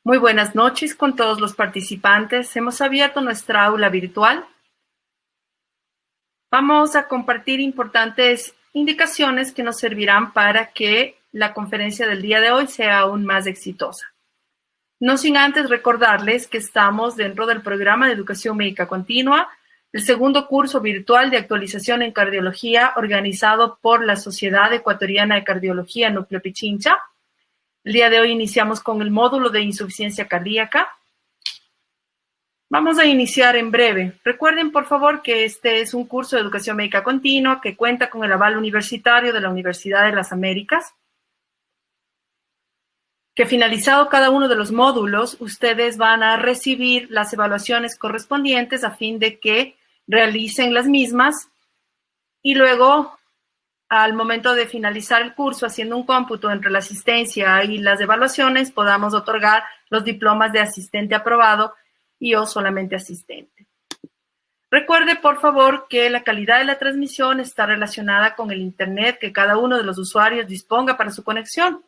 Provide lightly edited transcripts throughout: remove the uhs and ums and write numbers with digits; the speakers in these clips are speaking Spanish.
Muy buenas noches con todos los participantes. Hemos abierto nuestra aula virtual. Vamos a compartir importantes indicaciones que nos servirán para que la conferencia del día de hoy sea aún más exitosa. No sin antes recordarles que estamos dentro del programa de Educación Médica Continua, el segundo curso virtual de actualización en cardiología organizado por la Sociedad Ecuatoriana de Cardiología Núcleo Pichincha. El día de hoy iniciamos con el módulo de insuficiencia cardíaca. Vamos a iniciar en breve. Recuerden, por favor, que este es un curso de educación médica continua que cuenta con el aval universitario de la Universidad de las Américas, que finalizado cada uno de los módulos, ustedes van a recibir las evaluaciones correspondientes a fin de que realicen las mismas y luego, al momento de finalizar el curso, haciendo un cómputo entre la asistencia y las evaluaciones, podamos otorgar los diplomas de asistente aprobado y o solamente asistente. Recuerde, por favor, que la calidad de la transmisión está relacionada con el internet que cada uno de los usuarios disponga para su conexión,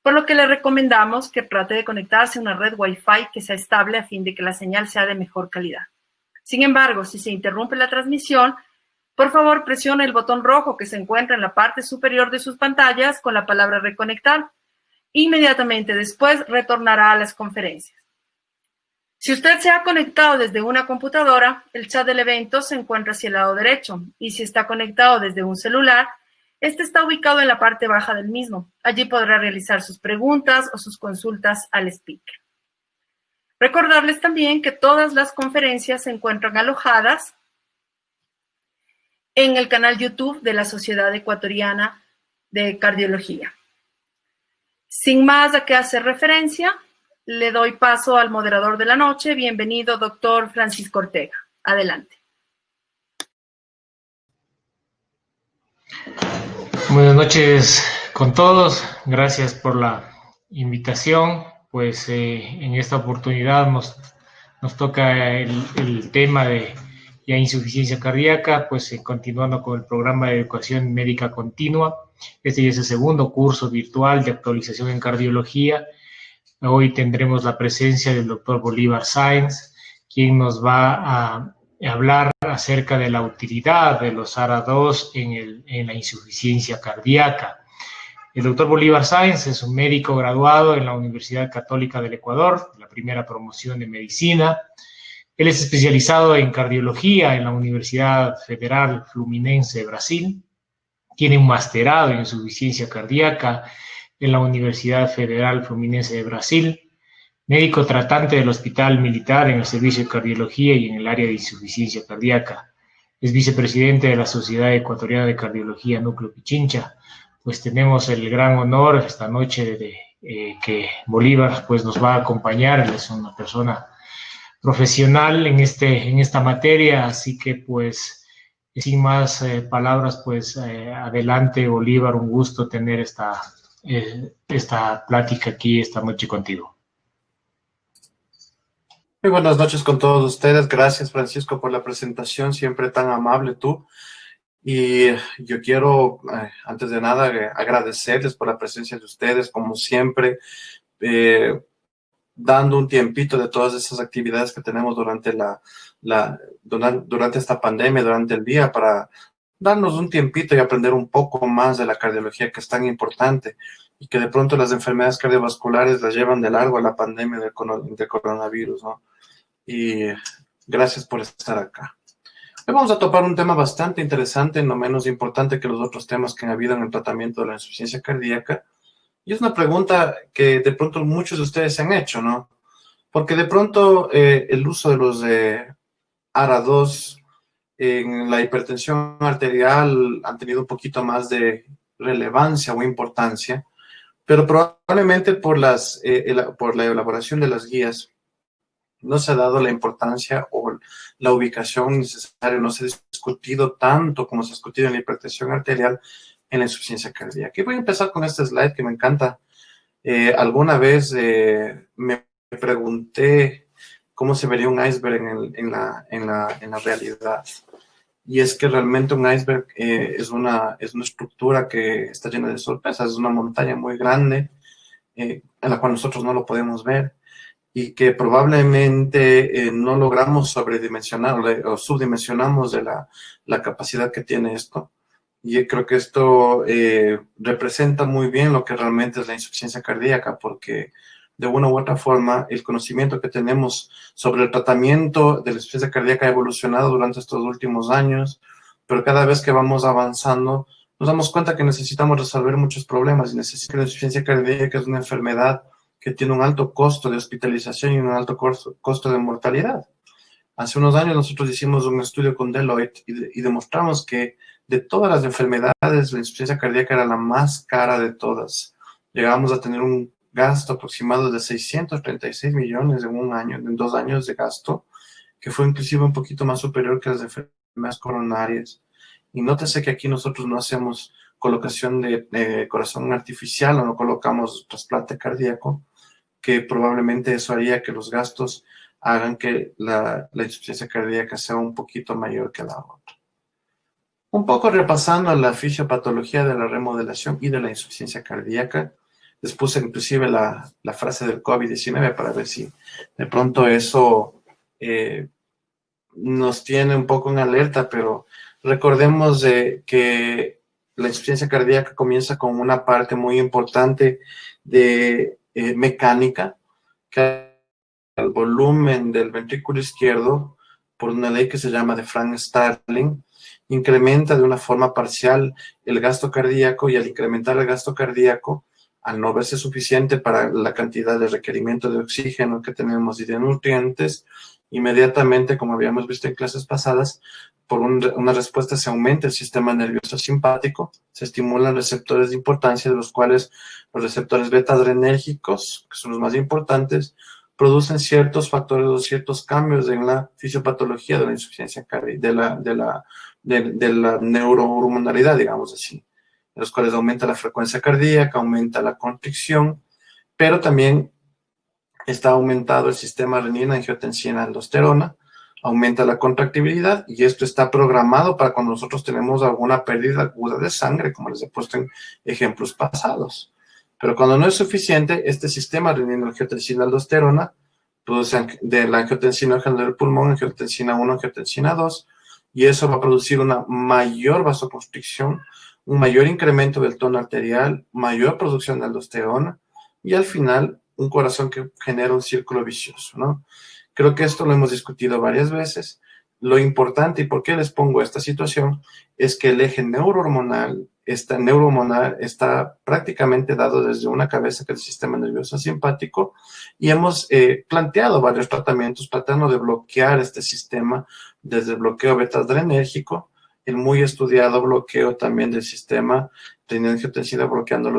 por lo que le recomendamos que trate de conectarse a una red Wi-Fi que sea estable a fin de que la señal sea de mejor calidad. Sin embargo, si se interrumpe la transmisión, por favor, presione el botón rojo que se encuentra en la parte superior de sus pantallas con la palabra reconectar. Inmediatamente después retornará a las conferencias. Si usted se ha conectado desde una computadora, el chat del evento se encuentra hacia el lado derecho, y si está conectado desde un celular, este está ubicado en la parte baja del mismo. Allí podrá realizar sus preguntas o sus consultas al speaker. Recordarles también que todas las conferencias se encuentran alojadas en el canal YouTube de la Sociedad Ecuatoriana de Cardiología. Sin más a qué hacer referencia, le doy paso al moderador de la noche. Bienvenido, doctor Francisco Ortega. Adelante. Buenas noches con todos. Gracias por la invitación. Pues en esta oportunidad nos toca el tema de ya insuficiencia cardíaca, pues continuando con el programa de educación médica continua. Este ya es el segundo curso virtual de actualización en cardiología. Hoy tendremos la presencia del doctor Bolívar Sáenz, quien nos va a hablar acerca de la utilidad de los ARA2 en la insuficiencia cardíaca. El doctor Bolívar Sáenz es un médico graduado en la Universidad Católica del Ecuador, la primera promoción de medicina. Él es especializado en cardiología en la Universidad Federal Fluminense de Brasil. Tiene un masterado en insuficiencia cardíaca en la Universidad Federal Fluminense de Brasil. Médico tratante del Hospital Militar en el servicio de cardiología y en el área de insuficiencia cardíaca. Es vicepresidente de la Sociedad Ecuatoriana de Cardiología Núcleo Pichincha. Pues tenemos el gran honor esta noche de que Bolívar pues, nos va a acompañar. Él es una persona profesional en esta materia, así que pues sin más palabras, pues adelante Bolívar, un gusto tener esta plática aquí esta noche contigo. Muy buenas noches con todos ustedes. Gracias, Francisco, por la presentación, siempre tan amable tú. Y yo quiero, antes de nada, agradecerles por la presencia de ustedes, como siempre, dando un tiempito de todas esas actividades que tenemos durante durante esta pandemia, durante el día, para darnos un tiempito y aprender un poco más de la cardiología, que es tan importante, y que de pronto las enfermedades cardiovasculares las llevan de largo a la pandemia del coronavirus, ¿no? Y gracias por estar acá. Hoy vamos a topar un tema bastante interesante, no menos importante que los otros temas que han habido en el tratamiento de la insuficiencia cardíaca. Y es una pregunta que de pronto muchos de ustedes se han hecho, ¿no? Porque de pronto el uso de los ARA2 en la hipertensión arterial han tenido un poquito más de relevancia o importancia, pero probablemente por la elaboración de las guías no se ha dado la importancia o la ubicación necesaria, no se ha discutido tanto como se ha discutido en la hipertensión arterial en la insuficiencia cardíaca. Y voy a empezar con este slide que me encanta. Alguna vez me pregunté cómo se vería un iceberg en la realidad. Y es que realmente un iceberg es una estructura que está llena de sorpresas, es una montaña muy grande en la cual nosotros no lo podemos ver. y que probablemente no logramos sobredimensionar o subdimensionamos de la capacidad que tiene esto. Y creo que esto representa muy bien lo que realmente es la insuficiencia cardíaca, porque de una u otra forma el conocimiento que tenemos sobre el tratamiento de la insuficiencia cardíaca ha evolucionado durante estos últimos años, pero cada vez que vamos avanzando nos damos cuenta que necesitamos resolver muchos problemas y necesitamos que la insuficiencia cardíaca es una enfermedad que tiene un alto costo de hospitalización y un alto costo de mortalidad. Hace unos años nosotros hicimos un estudio con Deloitte y demostramos que de todas las enfermedades, la insuficiencia cardíaca era la más cara de todas. Llegábamos a tener un gasto aproximado de 636 millones en un año, en 2 años de gasto, que fue inclusive un poquito más superior que las enfermedades coronarias. Y nótese que aquí nosotros no hacemos colocación de corazón artificial o no colocamos trasplante cardíaco, que probablemente eso haría que los gastos hagan que la insuficiencia cardíaca sea un poquito mayor que la otra. Un poco repasando la fisiopatología de la remodelación y de la insuficiencia cardíaca, les puse inclusive la frase del COVID-19 para ver si de pronto eso nos tiene un poco en alerta, pero recordemos que la insuficiencia cardíaca comienza con una parte muy importante de mecánica, que el volumen del ventrículo izquierdo, por una ley que se llama de Frank-Starling, incrementa de una forma parcial el gasto cardíaco, y al incrementar el gasto cardíaco, al no verse suficiente para la cantidad de requerimiento de oxígeno que tenemos y de nutrientes, inmediatamente, como habíamos visto en clases pasadas, por una respuesta se aumenta el sistema nervioso simpático, se estimulan receptores de importancia, de los cuales los receptores beta-adrenérgicos, que son los más importantes, producen ciertos factores o ciertos cambios en la fisiopatología de la insuficiencia cardíaca, de la neurohormonalidad, digamos así, en los cuales aumenta la frecuencia cardíaca, aumenta la constricción, pero también está aumentado el sistema renina-angiotensina-aldosterona, aumenta la contractibilidad, y esto está programado para cuando nosotros tenemos alguna pérdida aguda de sangre, como les he puesto en ejemplos pasados. Pero cuando no es suficiente, este sistema renina-angiotensina-aldosterona produce de la angiotensina del pulmón, angiotensina 1, angiotensina 2, y eso va a producir una mayor vasoconstricción, un mayor incremento del tono arterial, mayor producción de aldosterona, y al final un corazón que genera un círculo vicioso, ¿no? Creo que esto lo hemos discutido varias veces. Lo importante, y por qué les pongo esta situación, es que el eje neurohormonal está prácticamente dado desde una cabeza, que es el sistema nervioso simpático, y hemos planteado varios tratamientos tratando de bloquear este sistema, desde el bloqueo beta-adrenérgico, el muy estudiado bloqueo también del sistema renina-angiotensina, bloqueando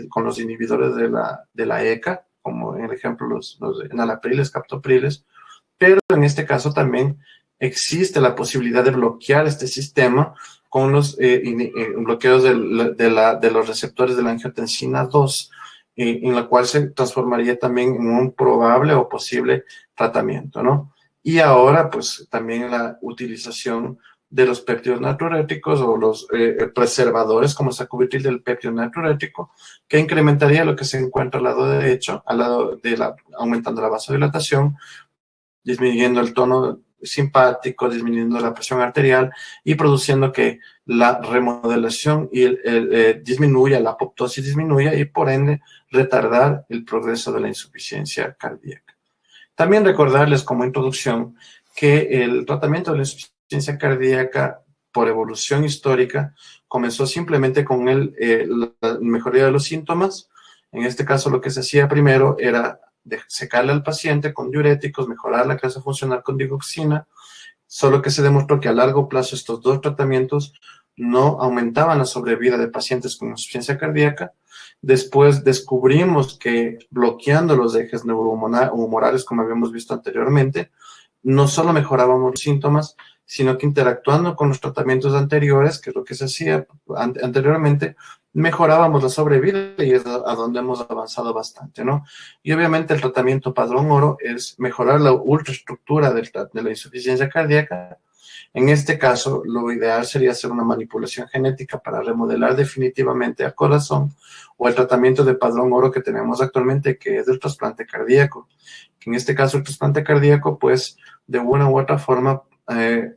con los inhibidores de la ECA, como en el ejemplo los enalapriles, captopriles, pero en este caso también existe la posibilidad de bloquear este sistema con los bloqueos de los receptores de la angiotensina 2, en la cual se transformaría también en un probable o posible tratamiento, ¿no? Y ahora, pues, también la utilización de los péptidos natriuréticos o los preservadores, como sacubitril del péptido natriurético, que incrementaría lo que se encuentra al lado derecho, aumentando la vasodilatación, disminuyendo el tono simpático, disminuyendo la presión arterial y produciendo que la remodelación disminuya, la apoptosis disminuya, y por ende retardar el progreso de la insuficiencia cardíaca. También recordarles como introducción que el tratamiento de la insuficiencia cardíaca por evolución histórica comenzó simplemente con la mejoría de los síntomas. En este caso lo que se hacía primero era secarle al paciente con diuréticos, mejorar la clase funcional con digoxina, solo que se demostró que a largo plazo estos dos tratamientos no aumentaban la sobrevida de pacientes con insuficiencia cardíaca. Después descubrimos que bloqueando los ejes neurohumorales, como habíamos visto anteriormente, no solo mejorábamos los síntomas, sino que interactuando con los tratamientos anteriores, que es lo que se hacía anteriormente, mejorábamos la sobrevida, y es a donde hemos avanzado bastante, ¿no? Y obviamente el tratamiento padrón oro es mejorar la ultraestructura de la insuficiencia cardíaca, En este caso, lo ideal sería hacer una manipulación genética para remodelar definitivamente al corazón, o el tratamiento de padrón oro que tenemos actualmente, que es el trasplante cardíaco. En este caso, el trasplante cardíaco, pues, de una u otra forma,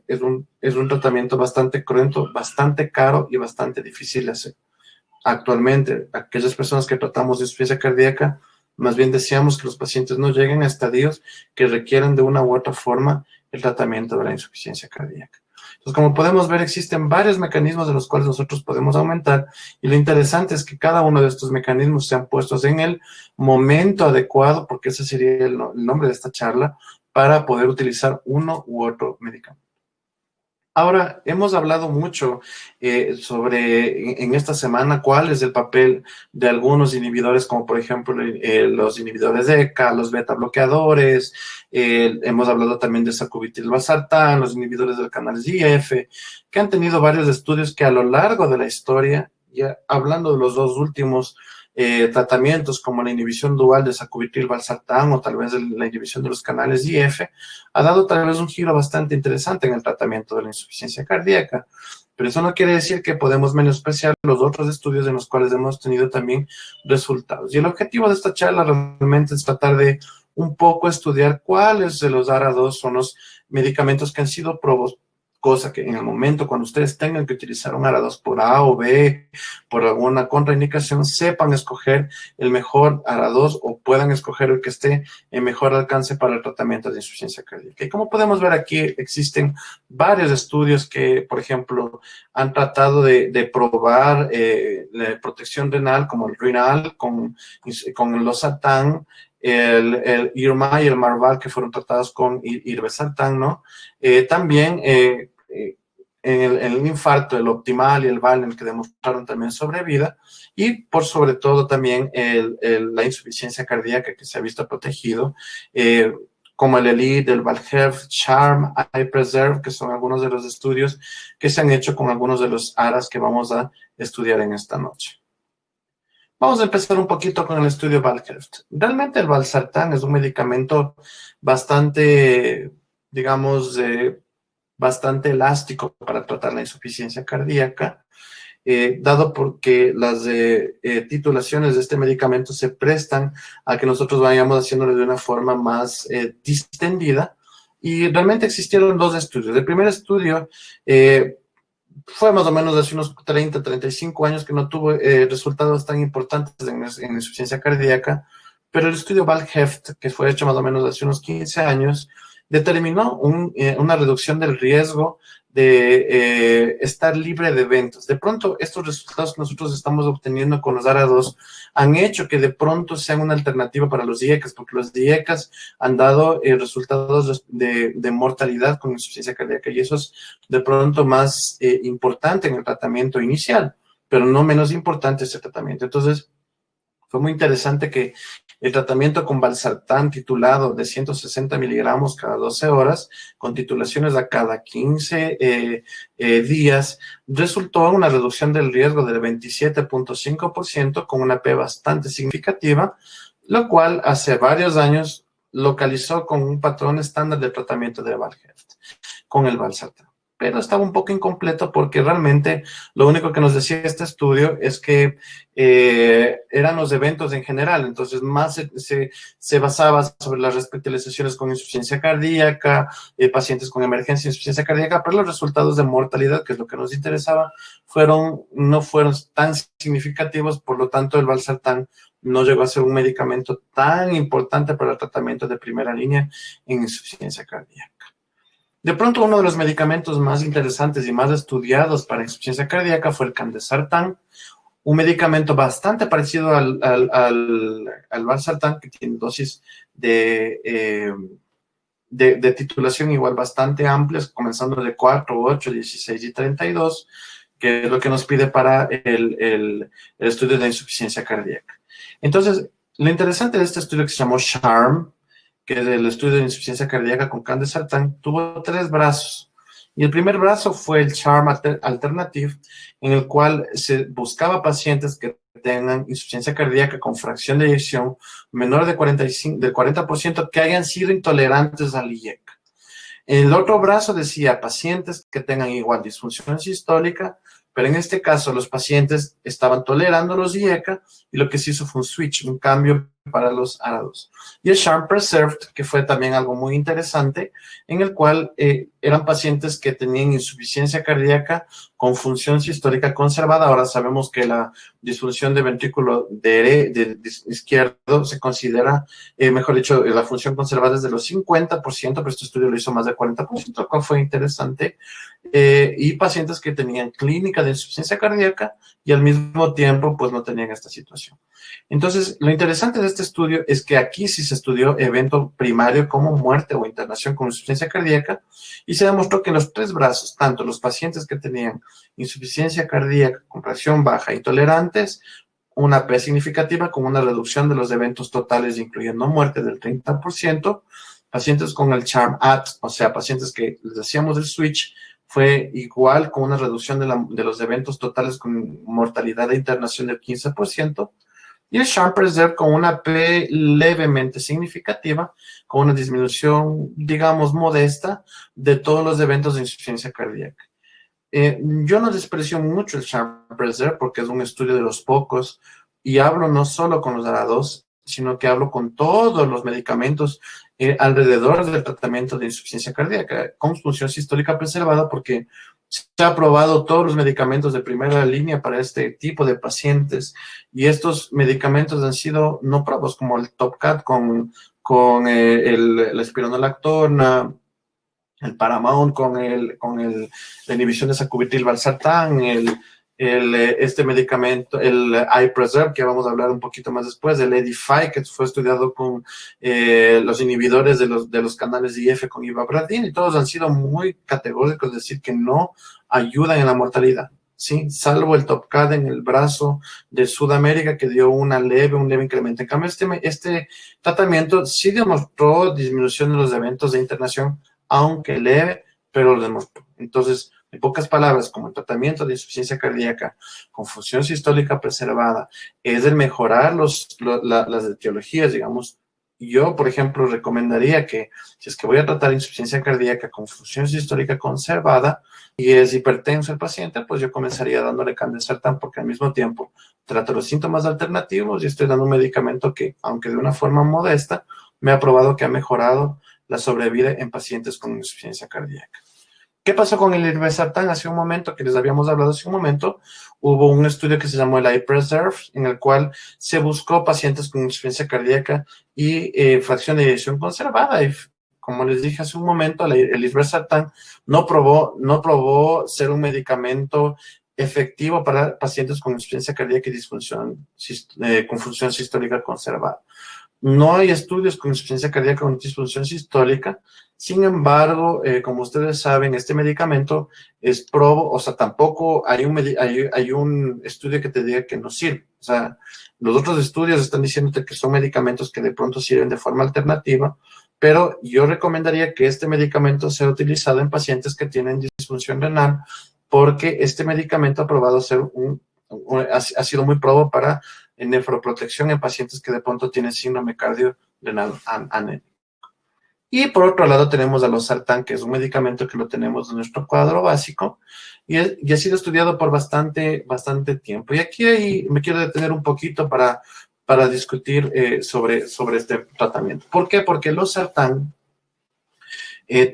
es un tratamiento bastante cruento, bastante caro y bastante difícil de hacer. Actualmente, aquellas personas que tratamos de insuficiencia cardíaca, más bien deseamos que los pacientes no lleguen a estadios que requieran de una u otra forma el tratamiento de la insuficiencia cardíaca. Entonces, como podemos ver, existen varios mecanismos de los cuales nosotros podemos aumentar, y lo interesante es que cada uno de estos mecanismos sean puestos en el momento adecuado, porque ese sería el nombre de esta charla, para poder utilizar uno u otro medicamento. Ahora, hemos hablado mucho sobre, en esta semana, cuál es el papel de algunos inhibidores, como por ejemplo los inhibidores de ECA, los beta bloqueadores, hemos hablado también de sacubitril/valsartán, los inhibidores del canal GF, que han tenido varios estudios que a lo largo de la historia, ya hablando de los dos últimos tratamientos como la inhibición dual de sacubitril/valsartán o tal vez la inhibición de los canales IF, ha dado tal vez un giro bastante interesante en el tratamiento de la insuficiencia cardíaca. Pero eso no quiere decir que podemos menospreciar los otros estudios en los cuales hemos tenido también resultados. Y el objetivo de esta charla realmente es tratar de un poco estudiar cuáles de los ARA2 son los medicamentos que han sido probados, cosa que en el momento cuando ustedes tengan que utilizar un ARA2 por A o B, por alguna contraindicación, sepan escoger el mejor ARA2 o puedan escoger el que esté en mejor alcance para el tratamiento de insuficiencia cardíaca. Y como podemos ver aquí, existen varios estudios que, por ejemplo, han tratado de probar la protección renal, como el renal, con el losartán, el IRMA y el MARVAL, que fueron tratados con irbesartán, ¿no? También en el infarto, el Optimal y el Valen, que demostraron también sobrevida, y por sobre todo también la insuficiencia cardíaca que se ha visto protegido, como el ELITE, el VALHEF, CHARM, iPreserve, que son algunos de los estudios que se han hecho con algunos de los ARAs que vamos a estudiar en esta noche. Vamos a empezar un poquito con el estudio VALHEF. Realmente el valsartán es un medicamento bastante, digamos, bastante elástico para tratar la insuficiencia cardíaca, dado porque las titulaciones de este medicamento se prestan a que nosotros vayamos haciéndolo de una forma más distendida, y realmente existieron dos estudios. El primer estudio fue más o menos hace unos 30, 35 años, que no tuvo resultados tan importantes en insuficiencia cardíaca, pero el estudio VALHEF, que fue hecho más o menos hace unos 15 años, determinó una reducción del riesgo de estar libre de eventos. De pronto, estos resultados que nosotros estamos obteniendo con los ARA2 han hecho que de pronto sean una alternativa para los IECAS, porque los IECAS han dado resultados de mortalidad con insuficiencia cardíaca, y eso es de pronto más importante en el tratamiento inicial, pero no menos importante este tratamiento. Entonces, fue muy interesante que el tratamiento con valsartán titulado de 160 miligramos cada 12 horas, con titulaciones a cada 15 días, resultó en una reducción del riesgo del 27.5%, con una P bastante significativa, lo cual hace varios años localizó con un patrón estándar de tratamiento de VALHEF con el valsartán. Pero estaba un poco incompleto, porque realmente lo único que nos decía este estudio es que eran los eventos en general. Entonces, más se basaba sobre las hospitalizaciones con insuficiencia cardíaca, pacientes con emergencia de insuficiencia cardíaca, pero los resultados de mortalidad, que es lo que nos interesaba, no fueron tan significativos. Por lo tanto, el valsartán no llegó a ser un medicamento tan importante para el tratamiento de primera línea en insuficiencia cardíaca. De pronto, uno de los medicamentos más interesantes y más estudiados para insuficiencia cardíaca fue el candesartán, un medicamento bastante parecido al valsartán, que tiene dosis de titulación igual bastante amplias, comenzando de 4, 8, 16 y 32, que es lo que nos pide para el estudio de insuficiencia cardíaca. Entonces, lo interesante de este estudio, que se llamó CHARM, que es el estudio de insuficiencia cardíaca con candesartán, tuvo 3 brazos. Y el primer brazo fue el CHARM Alternative, en el cual se buscaba pacientes que tengan insuficiencia cardíaca con fracción de eyección menor de 40%, que hayan sido intolerantes al IECA. El otro brazo decía pacientes que tengan igual disfunción sistólica, pero en este caso los pacientes estaban tolerando los IECA y lo que se hizo fue un switch, un cambio para los ARA2. Y el Charm Preserved, que fue también algo muy interesante, en el cual eran pacientes que tenían insuficiencia cardíaca con función sistólica conservada. Ahora sabemos que la disfunción de ventrículo izquierdo se considera, mejor dicho, la función conservada es de los 50%, pero este estudio lo hizo más del 40%, lo cual fue interesante. Y pacientes que tenían clínica de insuficiencia cardíaca y al mismo tiempo pues no tenían esta situación. Entonces, lo interesante de este estudio es que aquí sí se estudió evento primario como muerte o internación con insuficiencia cardíaca y se demostró que en los tres brazos, tanto los pacientes que tenían insuficiencia cardíaca con presión baja y tolerantes, una P significativa con una reducción de los eventos totales, incluyendo muerte, del 30%, pacientes con el CHARM-AT, o sea, pacientes que les hacíamos el switch, fue igual con una reducción de los eventos totales con mortalidad de internación del 15%, y el Charm Preserve con una P levemente significativa, con una disminución, digamos, modesta de todos los eventos de insuficiencia cardíaca. Yo no desprecio mucho el Charm Preserve porque es un estudio de los pocos, y hablo no solo con los ARA2, sino que hablo con todos los medicamentos alrededor del tratamiento de insuficiencia cardíaca con función sistólica preservada, porque se ha aprobado todos los medicamentos de primera línea para este tipo de pacientes, y estos medicamentos han sido no probados, como el Topcat con la espironolactona, el Paramount con la inhibición de sacubitril/valsartán, este medicamento, el iPreserve, que vamos a hablar un poquito más después, el Edify, que fue estudiado con los inhibidores de los canales IF con ivabradine, y todos han sido muy categóricos, es decir, que no ayudan en la mortalidad, ¿sí? Salvo el Topcat en el brazo de Sudamérica, que dio un leve incremento. En cambio, este tratamiento sí demostró disminución de los eventos de internación, aunque leve, pero lo demostró. Entonces, en pocas palabras, como el tratamiento de insuficiencia cardíaca con función sistólica preservada es el mejorar las etiologías, digamos, yo, por ejemplo, recomendaría que si es que voy a tratar insuficiencia cardíaca con función sistólica conservada y es hipertenso el paciente, pues yo comenzaría dándole candesartán, porque al mismo tiempo trato los síntomas alternativos y estoy dando un medicamento que, aunque de una forma modesta, me ha probado que ha mejorado la sobrevida en pacientes con insuficiencia cardíaca. ¿Qué pasó con el irbesartán? Hace un momento, que les habíamos hablado hace un momento, hubo un estudio que se llamó el iPreserve, en el cual se buscó pacientes con insuficiencia cardíaca y fracción de eyección conservada. Y como les dije hace un momento, el irbesartán no probó ser un medicamento efectivo para pacientes con insuficiencia cardíaca y disfunción con función sistólica conservada. No hay estudios con insuficiencia cardíaca con disfunción sistólica. Sin embargo, como ustedes saben, este medicamento es probo, o sea, tampoco hay un estudio que te diga que no sirve. O sea, los otros estudios están diciéndote que son medicamentos que de pronto sirven de forma alternativa, pero yo recomendaría que este medicamento sea utilizado en pacientes que tienen disfunción renal, porque este medicamento ha probado ser ha sido muy probo para nefroprotección en pacientes que de pronto tienen síndrome cardiorenal anémico. Y por otro lado tenemos a losartán, que es un medicamento que lo tenemos en nuestro cuadro básico y ha sido estudiado por bastante tiempo. Y aquí me quiero detener un poquito para discutir sobre este tratamiento. ¿Por qué? Porque el losartán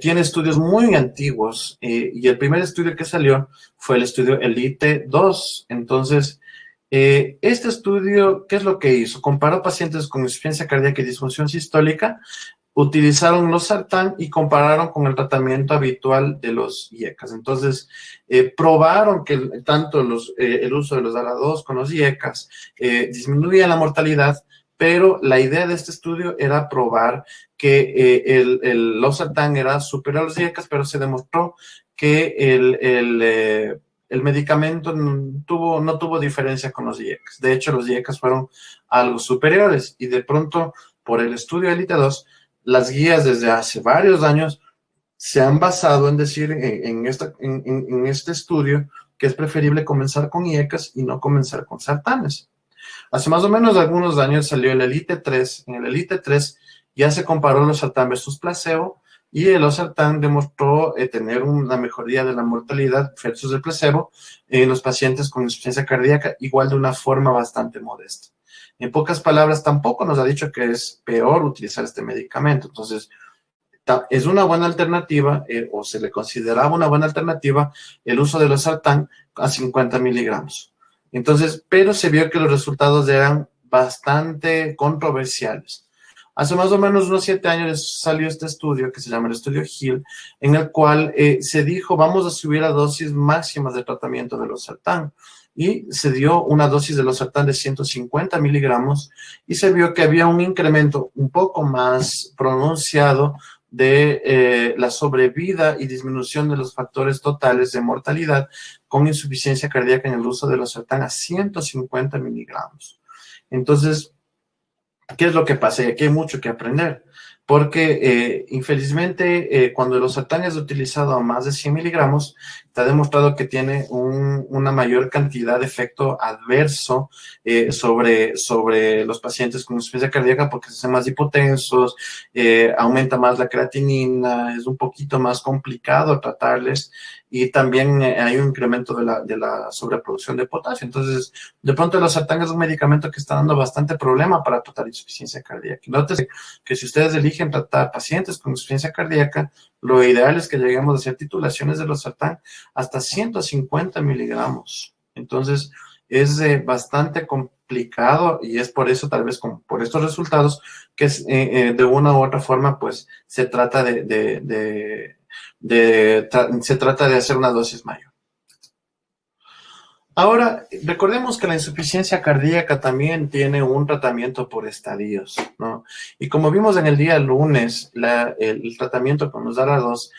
tiene estudios muy antiguos y el primer estudio que salió fue el estudio ELITE-2. Entonces, este estudio, ¿qué es lo que hizo? Comparó pacientes con insuficiencia cardíaca y disfunción sistólica, utilizaron losartán y compararon con el tratamiento habitual de los IECAS. Entonces, probaron que tanto el uso de los ARA2 con los IECAS disminuía la mortalidad, pero la idea de este estudio era probar que el losartán era superior a los IECAS, pero se demostró que el medicamento no tuvo diferencia con los IECAS. De hecho, los IECAS fueron algo superiores, y de pronto, por el estudio ELITE-2, las guías desde hace varios años se han basado en decir en este estudio que es preferible comenzar con IECAS y no comenzar con sartanes. Hace más o menos algunos años salió el ELITE-3. En el ELITE-3 ya se comparó los sartán versus placebo y el losartán demostró tener una mejoría de la mortalidad versus el placebo en los pacientes con insuficiencia cardíaca, igual de una forma bastante modesta. En pocas palabras, tampoco nos ha dicho que es peor utilizar este medicamento. Entonces, es una buena alternativa, o se le consideraba una buena alternativa, el uso de losartán a 50 miligramos. Entonces, pero se vio que los resultados eran bastante controversiales. Hace más o menos unos 7 años salió este estudio que se llama el estudio Hill, en el cual se dijo, vamos a subir a dosis máximas de tratamiento de losartán. Y se dio una dosis de losartán de 150 miligramos y se vio que había un incremento un poco más pronunciado de la sobrevida y disminución de los factores totales de mortalidad con insuficiencia cardíaca en el uso de losartán a 150 miligramos. Entonces, ¿qué es lo que pasa? Y aquí hay mucho que aprender, porque infelizmente cuando el losartán es utilizado a más de 100 miligramos, está demostrado que tiene una mayor cantidad de efecto adverso sobre los pacientes con insuficiencia cardíaca, porque se hacen más hipotensos, aumenta más la creatinina, es un poquito más complicado tratarles, y también hay un incremento de la sobreproducción de potasio. Entonces, de pronto el losartán es un medicamento que está dando bastante problema para tratar insuficiencia cardíaca. Nótese que si ustedes eligen tratar pacientes con insuficiencia cardíaca, lo ideal es que lleguemos a hacer titulaciones de losartán hasta 150 miligramos. Entonces, es bastante complicado y es por eso, tal vez por estos resultados, que de una u otra forma, pues, se trata se trata de hacer una dosis mayor. Ahora, recordemos que la insuficiencia cardíaca también tiene un tratamiento por estadios, ¿no? Y como vimos en el día lunes, el tratamiento con los ARA2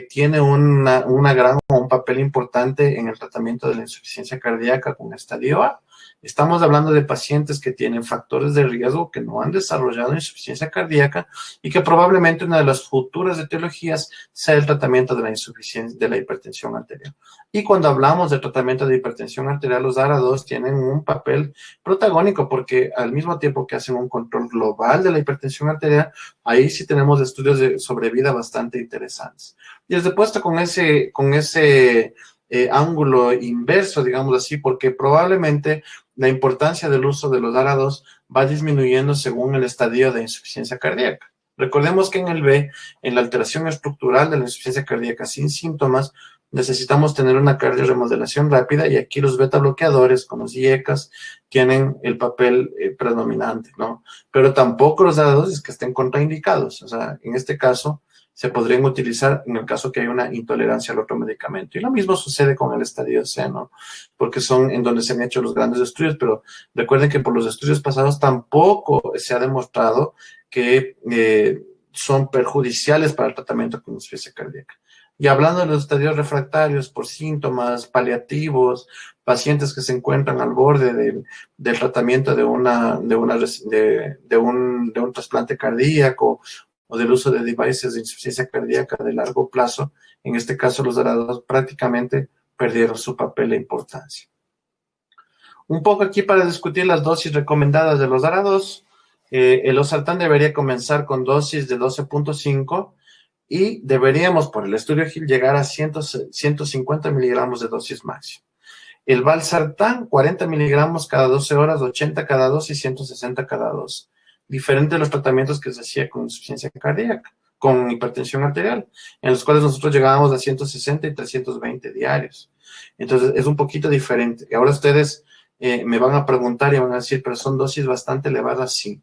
tiene un papel importante en el tratamiento de la insuficiencia cardíaca con estadio A. Estamos hablando de pacientes que tienen factores de riesgo, que no han desarrollado insuficiencia cardíaca y que probablemente una de las futuras etiologías sea el tratamiento de la hipertensión arterial. Y cuando hablamos de tratamiento de hipertensión arterial, los ARA2 tienen un papel protagónico porque al mismo tiempo que hacen un control global de la hipertensión arterial, ahí sí tenemos estudios de sobrevida bastante interesantes. Y es depuesto con ese ángulo inverso, digamos así, porque probablemente la importancia del uso de los ARA2 va disminuyendo según el estadio de insuficiencia cardíaca. Recordemos que en el B, en la alteración estructural de la insuficiencia cardíaca sin síntomas, necesitamos tener una cardiorremodelación rápida y aquí los beta bloqueadores, como los IECAs, tienen el papel predominante, ¿no? Pero tampoco los ARA2 es que estén contraindicados. O sea, en este caso, se podrían utilizar en el caso que hay una intolerancia al otro medicamento. Y lo mismo sucede con el estadio C, ¿no? Porque son en donde se han hecho los grandes estudios, pero recuerden que por los estudios pasados tampoco se ha demostrado que son perjudiciales para el tratamiento con insuficiencia cardíaca. Y hablando de los estadios refractarios por síntomas paliativos, pacientes que se encuentran al borde del tratamiento de un trasplante cardíaco o del uso de devices de insuficiencia cardíaca de largo plazo, en este caso los ARA2 prácticamente perdieron su papel e importancia. Un poco aquí para discutir las dosis recomendadas de los ARA2. El losartán debería comenzar con dosis de 12.5 y deberíamos, por el estudio Hill, llegar a 150 miligramos de dosis máxima. El valsartán, 40 miligramos cada 12 horas, 80 cada 2 y 160 cada 2. Diferente de los tratamientos que se hacía con insuficiencia cardíaca, con hipertensión arterial, en los cuales nosotros llegábamos a 160 y 320 diarios. Entonces, es un poquito diferente. Y ahora ustedes me van a preguntar y van a decir, pero son dosis bastante elevadas, sí.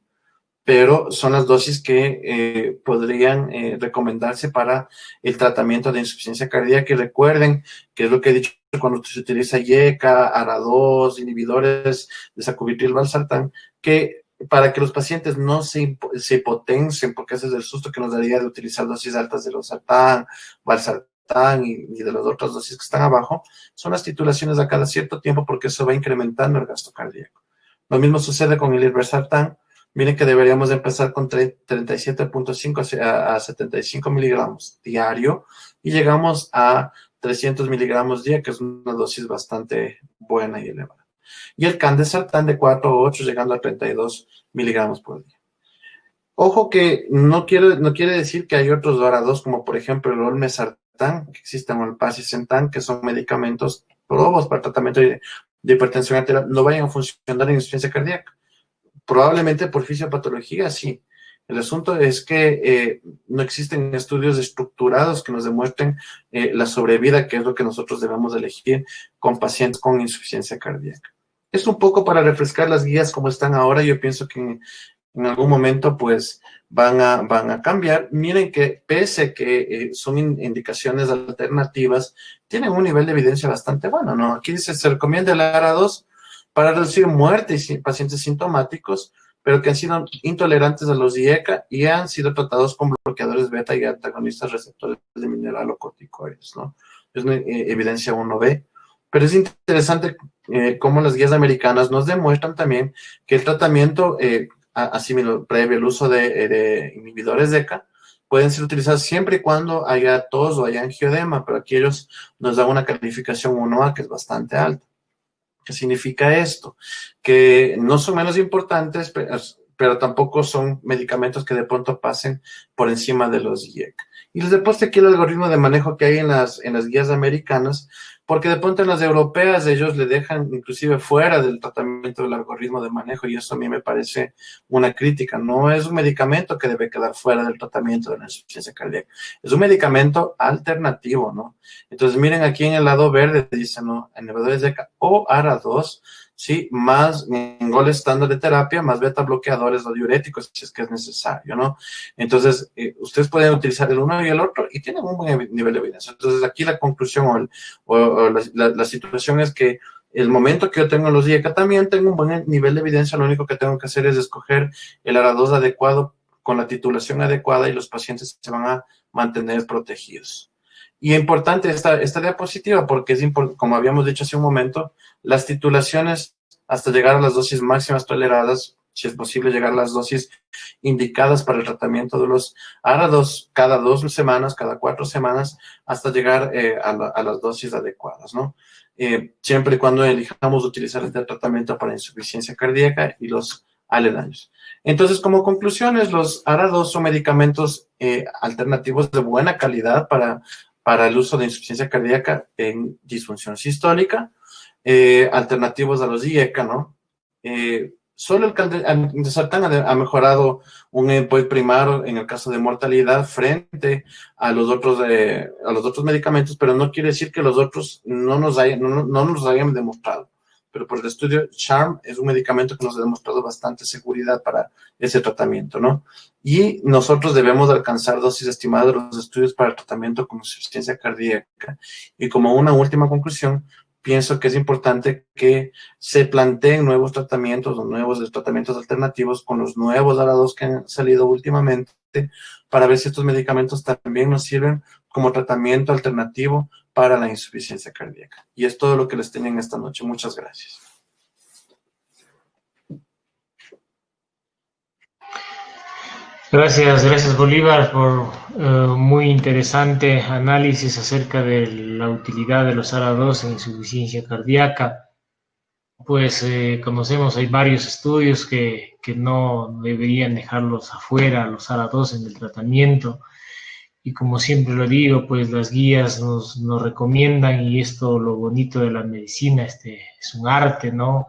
Pero son las dosis que podrían recomendarse para el tratamiento de insuficiencia cardíaca. Y recuerden, que es lo que he dicho, cuando se utiliza IECA, ARA2, inhibidores de sacubitril valsartán, que para que los pacientes no se hipotensen, porque ese es el susto que nos daría de utilizar dosis altas de losartán, valsartán y de las otras dosis que están abajo, son las titulaciones a cada cierto tiempo, porque eso va incrementando el gasto cardíaco. Lo mismo sucede con el irbesartán. Miren que deberíamos de empezar con 37.5 a 75 miligramos diario y llegamos a 300 miligramos día, que es una dosis bastante buena y elevada. Y el candesartán de 4 a 8, llegando a 32 miligramos por día. Ojo que no quiere decir que hay otros ARA2, como por ejemplo el olmesartán, que existen, o el pasisentán, que son medicamentos probos para tratamiento de hipertensión arterial, no vayan a funcionar en insuficiencia cardíaca. Probablemente por fisiopatología, sí. El asunto es que no existen estudios estructurados que nos demuestren la sobrevida, que es lo que nosotros debemos elegir con pacientes con insuficiencia cardíaca. Es un poco para refrescar las guías como están ahora. Yo pienso que en algún momento pues van a cambiar. Miren que pese a que son indicaciones alternativas, tienen un nivel de evidencia bastante bueno, ¿no? Aquí dice, se recomienda el ARA2 para reducir muerte y pacientes sintomáticos, pero que han sido intolerantes a los IECA y han sido tratados con bloqueadores beta y antagonistas receptores de mineralocorticoides, ¿no? Es una evidencia 1B. Pero es interesante cómo las guías americanas nos demuestran también que el tratamiento, así previo el uso de inhibidores de ECA, pueden ser utilizados siempre y cuando haya tos o haya angioedema, pero aquí ellos nos dan una calificación 1A que es bastante alta. ¿Qué significa esto? Que no son menos importantes, pero tampoco son medicamentos que de pronto pasen por encima de los IECA. Y les he puesto aquí el algoritmo de manejo que hay en las guías americanas, porque de pronto en las europeas ellos le dejan inclusive fuera del tratamiento del algoritmo de manejo, y eso a mí me parece una crítica. No es un medicamento que debe quedar fuera del tratamiento de la insuficiencia cardíaca, es un medicamento alternativo, ¿no? Entonces miren aquí en el lado verde dice, ¿no? Inhibidores de ECA o ARA2, sí, más gol estándar de terapia, más beta bloqueadores o diuréticos, si es que es necesario, ¿no? Entonces, ustedes pueden utilizar el uno y el otro y tienen un buen nivel de evidencia. Entonces, aquí la conclusión o la situación es que el momento que yo tengo los IECA también tengo un buen nivel de evidencia, lo único que tengo que hacer es escoger el ARA2 adecuado con la titulación adecuada y los pacientes se van a mantener protegidos. Y es importante esta diapositiva porque como habíamos dicho hace un momento, las titulaciones hasta llegar a las dosis máximas toleradas, si es posible llegar a las dosis indicadas para el tratamiento de los ARA2 cada 2 semanas, cada 4 semanas, hasta llegar a las dosis adecuadas, ¿no? Siempre y cuando elijamos utilizar este tratamiento para insuficiencia cardíaca y los aledaños. Entonces, como conclusiones, los ARA2 son medicamentos alternativos de buena calidad para el uso de insuficiencia cardíaca en disfunción sistólica, alternativos a los IECA, ¿no? Solo el caldesartán ha mejorado un endpoint primario en el caso de mortalidad frente a los otros medicamentos, pero no quiere decir que los otros no nos hayan demostrado. Pero por el estudio CHARM es un medicamento que nos ha demostrado bastante seguridad para ese tratamiento, ¿no? Y nosotros debemos alcanzar dosis estimadas de los estudios para el tratamiento con insuficiencia cardíaca. Y como una última conclusión, pienso que es importante que se planteen nuevos tratamientos o nuevos tratamientos alternativos con los nuevos ARA2 que han salido últimamente para ver si estos medicamentos también nos sirven como tratamiento alternativo para la insuficiencia cardíaca. Y es todo lo que les tenía en esta noche. Muchas gracias. Gracias Bolívar por muy interesante análisis acerca de la utilidad de los ARA2 en insuficiencia cardíaca. Pues conocemos, hay varios estudios que no deberían dejarlos afuera, los ARA2 en el tratamiento. Y como siempre lo digo, pues las guías nos recomiendan, y esto lo bonito de la medicina, es un arte, ¿no?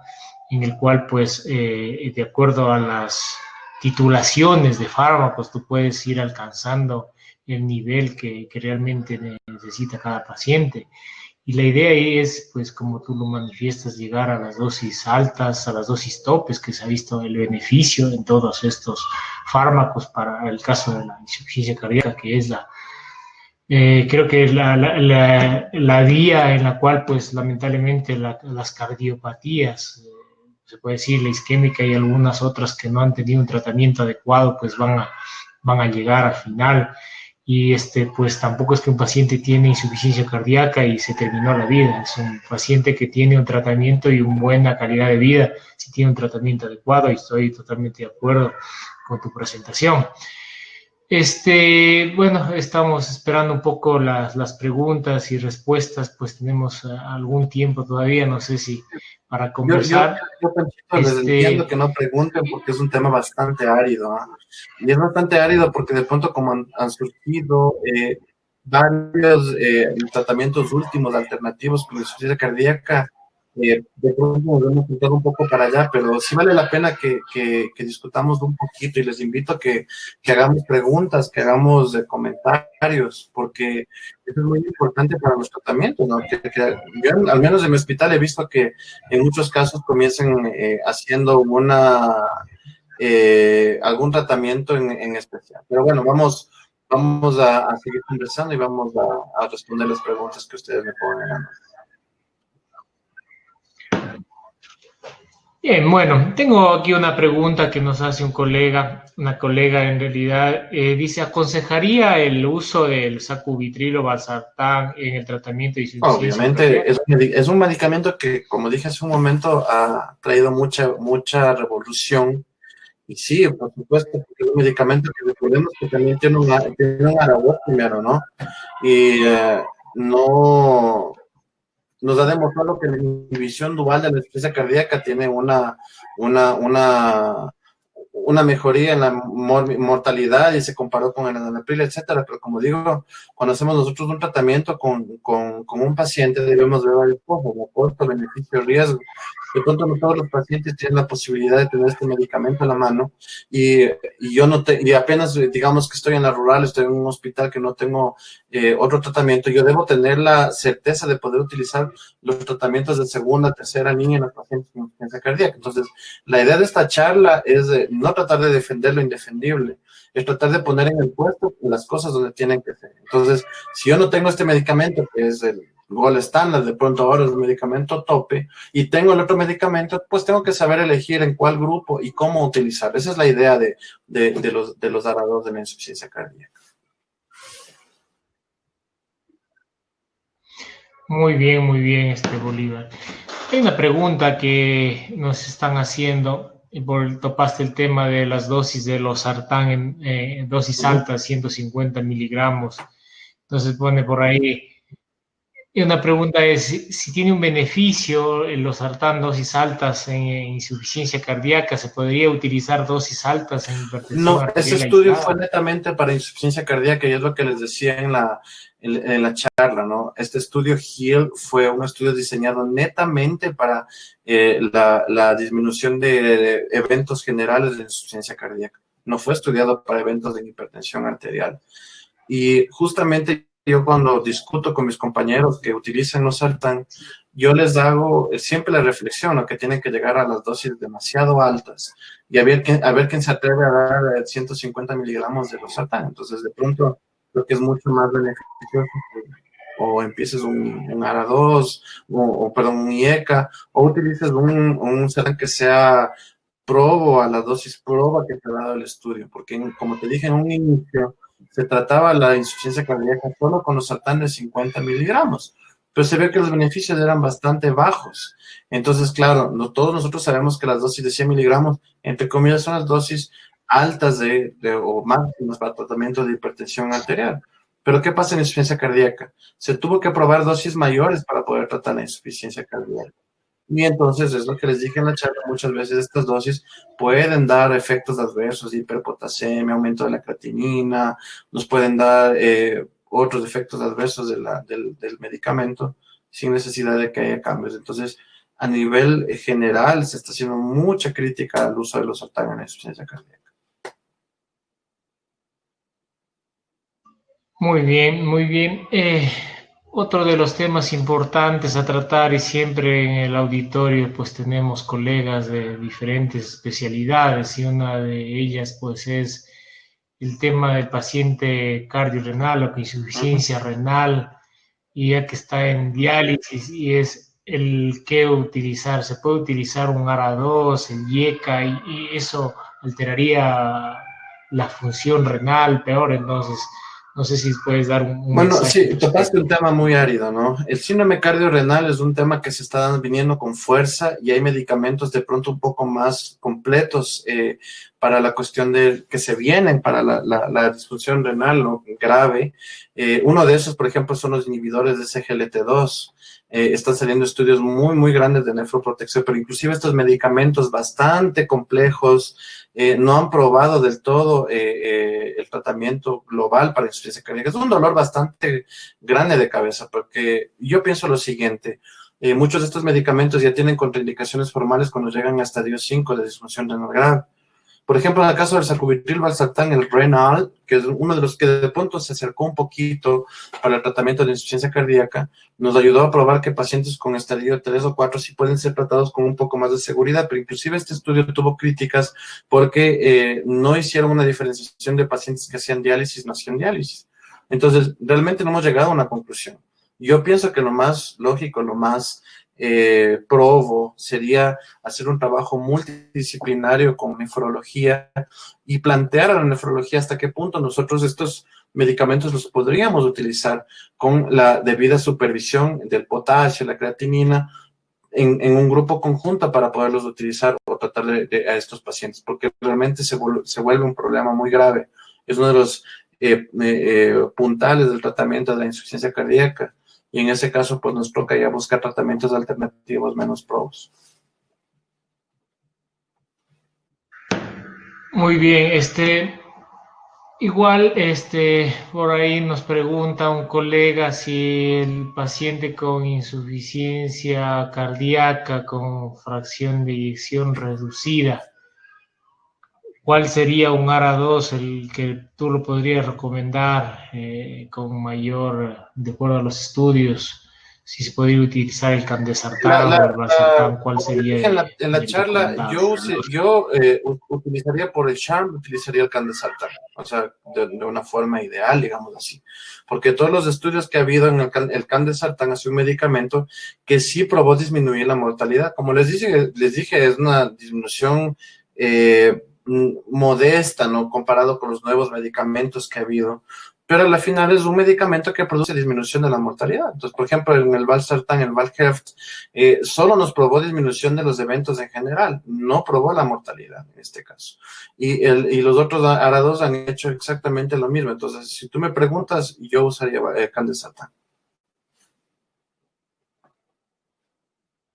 En el cual, pues, de acuerdo a las titulaciones de fármacos, tú puedes ir alcanzando el nivel que realmente necesita cada paciente. Y la idea es, pues, como tú lo manifiestas, llegar a las dosis altas, a las dosis topes, que se ha visto el beneficio en todos estos fármacos para el caso de la insuficiencia cardíaca, que es creo que la vía en la cual, pues, lamentablemente las cardiopatías, se puede decir la isquémica y algunas otras que no han tenido un tratamiento adecuado, pues van a llegar al final. Y pues tampoco es que un paciente tiene insuficiencia cardíaca y se terminó la vida. Es un paciente que tiene un tratamiento y una buena calidad de vida si tiene un tratamiento adecuado, y estoy totalmente de acuerdo con tu presentación. Bueno, estamos esperando un poco las preguntas y respuestas, pues tenemos algún tiempo todavía, no sé si para conversar. Panchito, les entiendo que no pregunten porque es un tema bastante árido, ¿ah? Y es bastante árido porque de pronto como han surgido varios tratamientos últimos alternativos con insuficiencia cardíaca, de pronto nos hemos enfocado un poco para allá, pero sí vale la pena que discutamos un poquito y les invito a que hagamos preguntas, que hagamos comentarios, porque eso es muy importante para los tratamientos, ¿no? Yo, al menos en mi hospital, he visto que en muchos casos comiencen haciendo algún tratamiento en especial. Pero bueno, vamos a seguir conversando y vamos a responder las preguntas que ustedes me ponen a nosotros. Bien, bueno, tengo aquí una pregunta que nos hace una colega en realidad, dice, ¿aconsejaría el uso del sacubitril o valsartán en el tratamiento de insuficiencia Obviamente, cardíaca? es un medicamento que, como dije hace un momento, ha traído mucha revolución. Y sí, por supuesto, porque es un medicamento que recordemos que también tiene un ARB primero, ¿no? Y no nos ha demostrado que la inhibición dual de la insuficiencia cardíaca tiene una, una, una mejoría en la mortalidad y se comparó con el enalapril, etcétera. Pero como digo, cuando hacemos nosotros un tratamiento con un paciente, debemos ver varias cosas, ¿no? Costo, beneficio, riesgo. De pronto no todos los pacientes tienen la posibilidad de tener este medicamento a la mano y yo no y apenas digamos que estoy en la rural, estoy en un hospital que no tengo otro tratamiento, yo debo tener la certeza de poder utilizar los tratamientos de segunda, tercera línea en los pacientes con insuficiencia cardíaca. Entonces, la idea de esta charla es no tratar de defender lo indefendible, es tratar de poner en el puesto las cosas donde tienen que ser. Entonces, si yo no tengo este medicamento, que es el gold standard, de pronto ahora es un medicamento tope, y tengo el otro medicamento, pues tengo que saber elegir en cuál grupo y cómo utilizar. Esa es la idea de los aradores de la insuficiencia cardíaca. Muy bien, Bolívar. Hay una pregunta que nos están haciendo, topaste el tema de las dosis de los sartán en dosis altas, 150 miligramos. Entonces pone por ahí, y una pregunta es si tiene un beneficio en los sartán dosis altas en insuficiencia cardíaca, ¿se podría utilizar dosis altas en hipertensión No, arterial ese estudio aislada? fue netamente para insuficiencia cardíaca y es lo que les decía en la charla, ¿no? Este estudio HEAL fue un estudio diseñado netamente para la disminución de eventos generales de insuficiencia cardíaca. No fue estudiado para eventos de hipertensión arterial. Y justamente yo cuando discuto con mis compañeros que utilizan los sartán, yo les hago siempre la reflexión, ¿no? Que tienen que llegar a las dosis demasiado altas y a ver quién se atreve a dar 150 miligramos de los sartán. Entonces, de pronto, creo que es mucho más beneficioso o empieces un ARA2 perdón, un IECA, o utilices un sartán que sea probo a la dosis proba que te ha dado el estudio, porque como te dije en un inicio, se trataba la insuficiencia cardíaca solo con los sartán de 50 miligramos, pero se ve que los beneficios eran bastante bajos. Entonces, claro, todos nosotros sabemos que las dosis de 100 miligramos, entre comillas, son las dosis altas o máximas para tratamiento de hipertensión arterial. Pero ¿qué pasa en insuficiencia cardíaca? Se tuvo que probar dosis mayores para poder tratar la insuficiencia cardíaca. Y entonces es lo que les dije en la charla, muchas veces estas dosis pueden dar efectos adversos, hiperpotasemia, aumento de la creatinina, nos pueden dar otros efectos adversos del medicamento sin necesidad de que haya cambios. Entonces, a nivel general se está haciendo mucha crítica al uso de los sartán en la insuficiencia cardíaca. Muy bien, muy bien. Otro de los temas importantes a tratar, y siempre en el auditorio pues tenemos colegas de diferentes especialidades, y una de ellas pues es el tema del paciente cardiorrenal o con insuficiencia renal, y ya que está en diálisis, y es el qué utilizar. ¿Se puede utilizar un ARA2, el IECA, y eso alteraría la función renal peor? Entonces, no sé si puedes dar un Bueno, mensaje. sí, topaste un tema muy árido, ¿no? El síndrome cardiorrenal es un tema que se está viniendo con fuerza y hay medicamentos de pronto un poco más completos para la cuestión de que se vienen para la disfunción renal, ¿no?, grave. Uno de esos, por ejemplo, son los inhibidores de SGLT2. Están saliendo estudios muy, muy grandes de nefroprotección, pero inclusive estos medicamentos bastante complejos no han probado del todo el tratamiento global para insuficiencia cardíaca. Es un dolor bastante grande de cabeza, porque yo pienso lo siguiente. Muchos de estos medicamentos ya tienen contraindicaciones formales cuando llegan a estadio 5 de disfunción renal grave. Por ejemplo, en el caso del sacubitril valsartán, el Renal, que es uno de los que de pronto se acercó un poquito para el tratamiento de insuficiencia cardíaca, nos ayudó a probar que pacientes con estadio 3 o 4 sí pueden ser tratados con un poco más de seguridad, pero inclusive este estudio tuvo críticas porque no hicieron una diferenciación de pacientes que hacían diálisis, no hacían diálisis. Entonces, realmente no hemos llegado a una conclusión. Yo pienso que lo más lógico, lo más probo sería hacer un trabajo multidisciplinario con nefrología y plantear a la nefrología hasta qué punto nosotros estos medicamentos los podríamos utilizar con la debida supervisión del potasio, la creatinina, en un grupo conjunto para poderlos utilizar o tratar a estos pacientes, porque realmente se vuelve un problema muy grave. Es uno de los puntales del tratamiento de la insuficiencia cardíaca. Y en ese caso, pues nos toca ya buscar tratamientos alternativos menos probos. Muy bien, igual, por ahí nos pregunta un colega si el paciente con insuficiencia cardíaca con fracción de eyección reducida, ¿cuál sería un ARA2 el que tú lo podrías recomendar con mayor, de acuerdo a los estudios, si se podría utilizar el candesartán o el valsartán? ¿Cuál sería? En la charla, yo utilizaría por el charm, utilizaría el candesartán, o sea, de una forma ideal, digamos así, porque todos los estudios que ha habido en el candesartán hace un medicamento que sí probó disminuir la mortalidad. Como les dije, es una disminución modesta, ¿no?, comparado con los nuevos medicamentos que ha habido, pero al final es un medicamento que produce disminución de la mortalidad. Entonces, por ejemplo, en el valsartán, el Valheft, solo nos probó disminución de los eventos en general, no probó la mortalidad en este caso. Y los otros ARA2 han hecho exactamente lo mismo. Entonces, si tú me preguntas, yo usaría candesartán.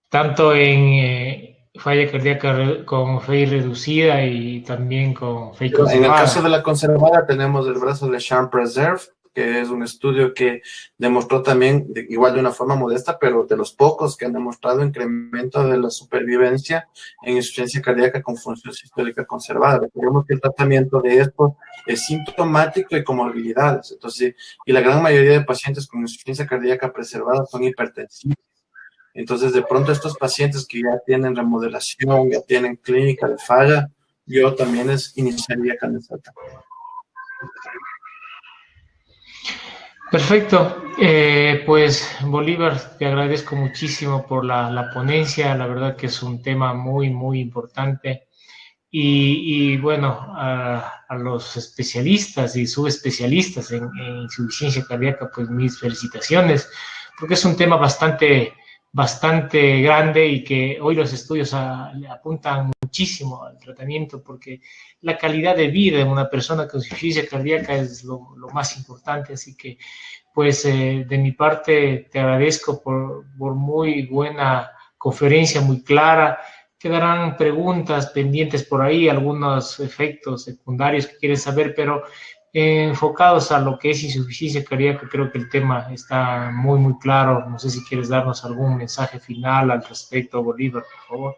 Tanto en falla cardíaca con FEI reducida y también con FEI conservada. En el caso de la conservada tenemos el brazo de Charm Preserve, que es un estudio que demostró también, igual de una forma modesta, pero de los pocos que han demostrado incremento de la supervivencia en insuficiencia cardíaca con función sistólica conservada. Recordemos que el tratamiento de esto es sintomático y comorbilidades. Entonces, y la gran mayoría de pacientes con insuficiencia cardíaca preservada son hipertensivos. Entonces, de pronto estos pacientes que ya tienen remodelación, ya tienen clínica de falla, yo también iniciaría candesartán. Perfecto. Pues, Bolívar, te agradezco muchísimo por la ponencia. La verdad que es un tema muy, muy importante. Y bueno, a los especialistas y subespecialistas en insuficiencia cardíaca, pues mis felicitaciones, porque es un tema bastante grande y que hoy los estudios apuntan muchísimo al tratamiento, porque la calidad de vida de una persona con insuficiencia cardíaca es lo más importante. Así que, pues, de mi parte, te agradezco por muy buena conferencia, muy clara. Quedarán preguntas pendientes por ahí, algunos efectos secundarios que quieres saber, pero enfocados a lo que es insuficiencia cardíaca, creo que el tema está muy, muy claro. No sé si quieres darnos algún mensaje final al respecto, Bolívar, por favor.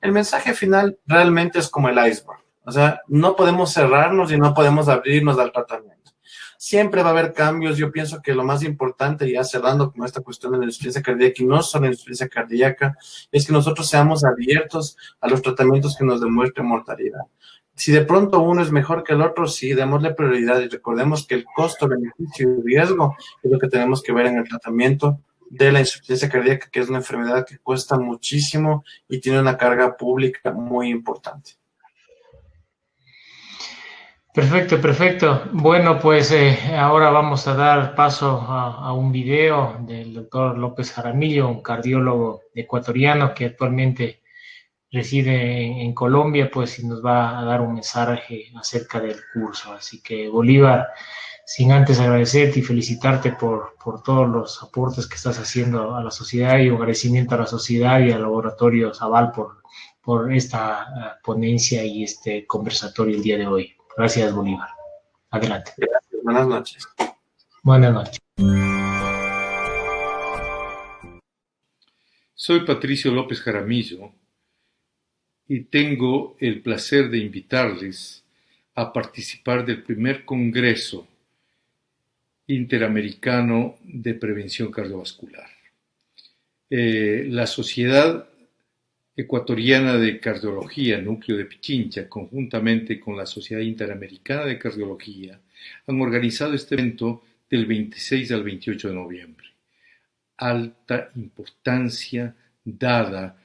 El mensaje final realmente es como el iceberg. O sea, no podemos cerrarnos y no podemos abrirnos al tratamiento. Siempre va a haber cambios. Yo pienso que lo más importante, ya cerrando con esta cuestión de la insuficiencia cardíaca y no solo la insuficiencia cardíaca, es que nosotros seamos abiertos a los tratamientos que nos demuestren mortalidad. Si de pronto uno es mejor que el otro, sí, démosle prioridad y recordemos que el costo, beneficio y riesgo es lo que tenemos que ver en el tratamiento de la insuficiencia cardíaca, que es una enfermedad que cuesta muchísimo y tiene una carga pública muy importante. Perfecto. Bueno, pues ahora vamos a dar paso a un video del doctor López Jaramillo, un cardiólogo ecuatoriano que actualmente reside en Colombia, pues y nos va a dar un mensaje acerca del curso. Así que Bolívar, sin antes agradecerte y felicitarte por todos los aportes que estás haciendo a la sociedad y un agradecimiento a la sociedad y al laboratorio Zaval por esta ponencia y este conversatorio el día de hoy. Gracias, Bolívar. Adelante. Gracias. Buenas noches. Buenas noches. Soy Patricio López Jaramillo y tengo el placer de invitarles a participar del primer Congreso Interamericano de Prevención Cardiovascular. La Sociedad Ecuatoriana de Cardiología, Núcleo de Pichincha, conjuntamente con la Sociedad Interamericana de Cardiología, han organizado este evento del 26 al 28 de noviembre. Alta importancia dada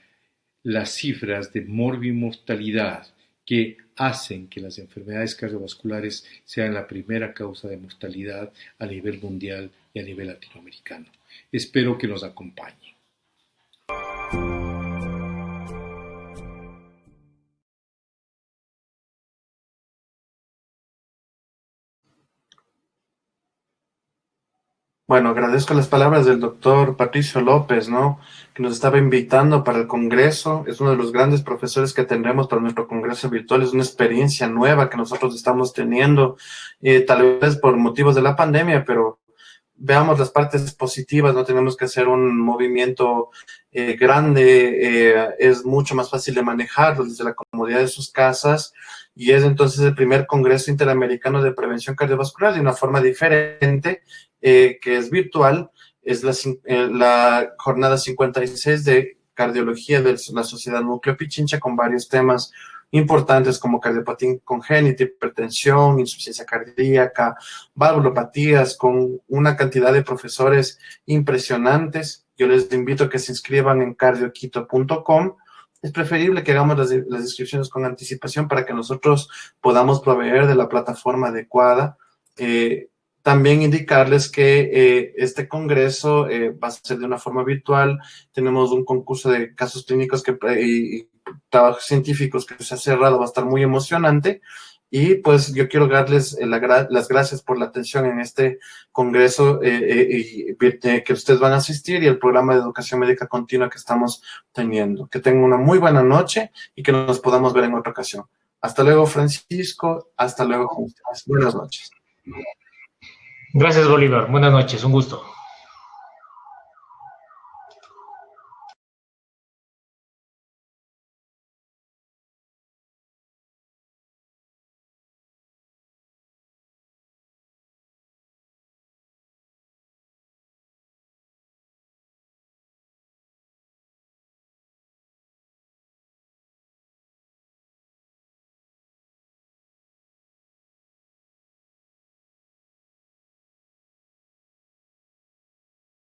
las cifras de morbimortalidad que hacen que las enfermedades cardiovasculares sean la primera causa de mortalidad a nivel mundial y a nivel latinoamericano. Espero que nos acompañen. Bueno, agradezco las palabras del doctor Patricio López, ¿no? Que nos estaba invitando para el Congreso. Es uno de los grandes profesores que tendremos para nuestro Congreso virtual. Es una experiencia nueva que nosotros estamos teniendo, tal vez por motivos de la pandemia, pero veamos las partes positivas. No tenemos que hacer un movimiento grande. Es mucho más fácil de manejarlo desde la comodidad de sus casas. Y es entonces el primer Congreso Interamericano de Prevención Cardiovascular de una forma diferente, que es virtual. Es la jornada 56 de cardiología de la Sociedad Núcleo Pichincha, con varios temas importantes como cardiopatía congénita, hipertensión, insuficiencia cardíaca, valvulopatías, con una cantidad de profesores impresionantes. Yo les invito a que se inscriban en cardioquito.com. Es preferible que hagamos las inscripciones con anticipación para que nosotros podamos proveer de la plataforma adecuada. También indicarles que este congreso va a ser de una forma virtual. Tenemos un concurso de casos clínicos y trabajos científicos que se ha cerrado, va a estar muy emocionante. Y pues yo quiero darles las gracias por la atención en este congreso que ustedes van a asistir y el programa de educación médica continua que estamos teniendo. Que tengan una muy buena noche y que nos podamos ver en otra ocasión. Hasta luego, Francisco. Hasta luego con ustedes. Buenas noches. Gracias, Bolívar. Buenas noches. Un gusto.